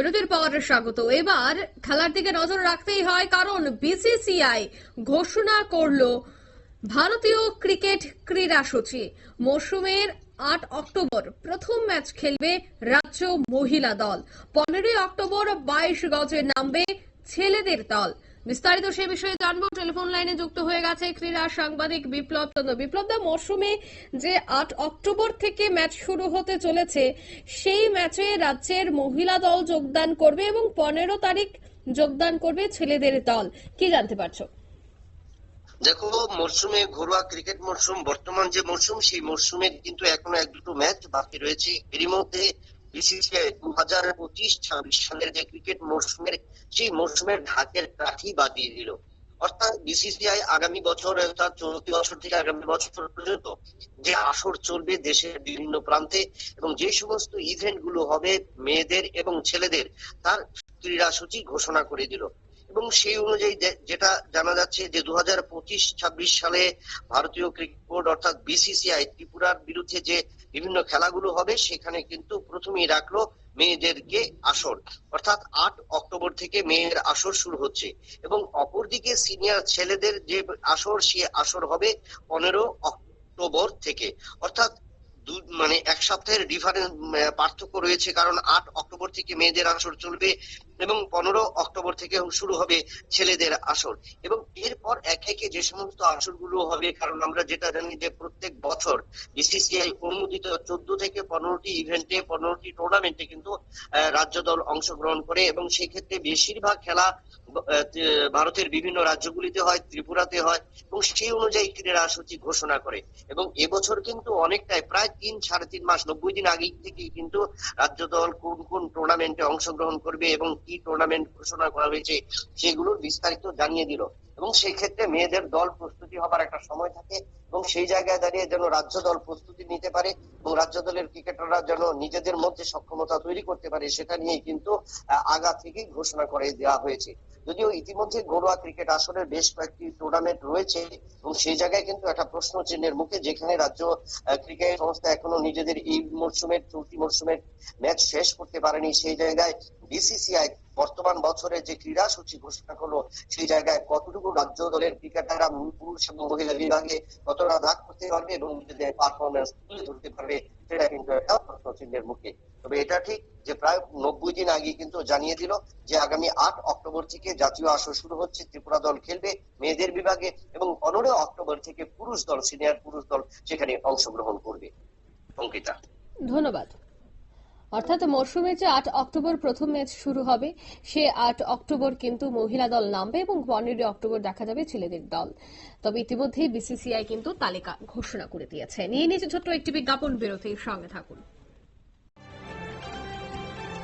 বিরতির পর স্বাগত। এবার খেলার দিকে নজর রাখতেই হয়, কারণ বিসিসিআই ঘোষণা করলো ভারতীয় ক্রিকেট ক্রীড়া সূচি। মৌসুমের 8 অক্টোবর প্রথম ম্যাচ খেলবে রাজ্য মহিলা দল। 15 অক্টোবর 22 গজে নামবে ছেলেদের দল। বিস্তারিত সে বিষয়ে জানবো। টেলিফোন লাইনে যুক্ত হয়ে গেছে ক্রীড়া সাংবাদিক বিপ্লব চন্দ্র। বিপ্লবদা, মরশুমে যে 8 অক্টোবর থেকে ম্যাচ শুরু হতে চলেছে, সেই ম্যাচে রাজ্যের মহিলা দল যোগদান করবে এবং 15 তারিখ যোগদান করবে ছেলেদের দল। কি জানতে পারছো? দেখো, মরশুমে ঘরোয়া ক্রিকেট মরশুম, বর্তমান যে মরশুম, সেই মরশুমে কিন্তু এখনো 1-2 ম্যাচ বাকি রয়েছে। এরই মধ্যে বিসিসিআই 2025-26 সালের যে ক্রিকেট মরশুমের, সেই মরশুমের ঢাকের কাঠি বাজিয়ে দিল। অর্থাৎ বিসিসিআই আগামী বছর, অর্থাৎ চলতি বছর থেকে আগামী বছর পর্যন্ত যে আসর চলবে দেশের বিভিন্ন প্রান্তে এবং যে সমস্ত ইভেন্ট গুলো হবে মেয়েদের এবং ছেলেদের, তার ক্রীড়া সূচি ঘোষণা করে দিল। এবং সেই অনুযায়ী যেটা জানা যাচ্ছে যে 2025-26 সালে ভারতীয় ক্রিকেট বোর্ড অর্থাৎ বিসিসিআই ত্রিপুরার বিরুদ্ধে যে বিভিন্ন খেলাগুলো হবে, সেখানে কিন্তু প্রথমেই রাখলো মেয়েদেরকে আসর, অর্থাৎ 8 অক্টোবর থেকে মেয়ের আসর শুরু হচ্ছে। এবং অপরদিকে সিনিয়র ছেলেদের যে আসর, সে আসর হবে 15 অক্টোবর থেকে। অর্থাৎ মানে এক সপ্তাহের ডিফারেন্স, পার্থক্য রয়েছে, কারণ 8 অক্টোবর থেকে মেয়েদের আসর চলবে এবং 15 অক্টোবর থেকে শুরু হবে ছেলেদের আসর। এবং এরপর একে একে যে সমস্ত আসরগুলো হবে, কারণ আমরা যেটা জানি যে প্রত্যেক বছর বিসিসিআই অনুমোদিত 14 থেকে 15টি ইভেন্টে, 15টি টুর্নামেন্টে কিন্তু রাজ্য দল অংশগ্রহণ করে এবং সেই ক্ষেত্রে বেশিরভাগ খেলা ভারতের বিভিন্ন রাজ্যগুলিতে হয়, ত্রিপুরাতে হয়, এবং সেই অনুযায়ী ক্রীড়া সূচি ঘোষণা করে। এবং এবছর কিন্তু অনেকটাই, প্রায় 3-3.5 মাস, 90 দিন আগে থেকে কিন্তু রাজ্য দল কোন কোন টুর্নামেন্টে অংশগ্রহণ করবে এবং কি টুর্নামেন্ট ঘোষণা করা হয়েছে সেগুলোর বিস্তারিত জানিয়ে দিল। এবং সেই ক্ষেত্রে মেয়েদের দল প্রস্তুতি হবার একটা সময় থাকে এবং সেই জায়গায় দাঁড়িয়ে যেন রাজ্য দল প্রস্তুতি নিতে পারে এবং রাজ্য দলের ক্রিকেটাররা যেন নিজেদের মধ্যে সক্ষমতা তৈরি করতে পারে, সেটা নিয়ে কিন্তু আগা থেকেই ঘোষণা করে দেওয়া হয়েছে। যদিও ইতিমধ্যে ঘরোয়া ক্রিকেট আসরের বেশ কয়েকটি টুর্নামেন্ট রয়েছে এবং সেই জায়গায় কিন্তু একটা প্রশ্ন চিহ্নের মুখে, যেখানে রাজ্য ক্রিকেট সংস্থা এখনো নিজেদের এই মরশুমের, চলতি মরশুমের ম্যাচ শেষ করতে পারেনি। সেই জায়গায় বিসিসিআই বর্তমান বছরে যে ক্রীড়া সূচি ঘোষণা করলো, সেই জায়গায় কতটুকু রাজ্য দলের ক্রিকেটাররা পুরুষ এবং মহিলা বিভাগে কতটা রাগ করতে পারবে এবং নিজেদের পারফরমেন্স তুলে ধরতে পারবে, সেটা কিন্তু একটা প্রশ্ন চিহ্নের মুখে। তবে এটা ঠিক যে প্রায় 90 দিন আগে কিন্তু জানিয়ে দিল যে আগামী 8 অক্টোবর থেকে জাতীয় আসর শুরু হচ্ছে, ত্রিপুরা দল খেলবে মেয়েদের বিভাগে এবং 15 অক্টোবর থেকে পুরুষ দল, সিনিয়র পুরুষ দল সেখানে অংশগ্রহণ করবে। অঙ্কিতা, ধন্যবাদ। অর্থাৎ মরশুমে যে 8 অক্টোবর প্রথম ম্যাচ শুরু হবে, সে 8 অক্টোবর কিন্তু মহিলা দল নামবে এবং 15 অক্টোবর দেখা যাবে ছেলেদের দল। তবে ইতিমধ্যেই বিসিসিআই কিন্তু তালিকা ঘোষণা করে দিয়েছে। নিয়ে নিয়েছে ছোট্ট একটি বিজ্ঞাপন বিরতির সঙ্গে থাকুন।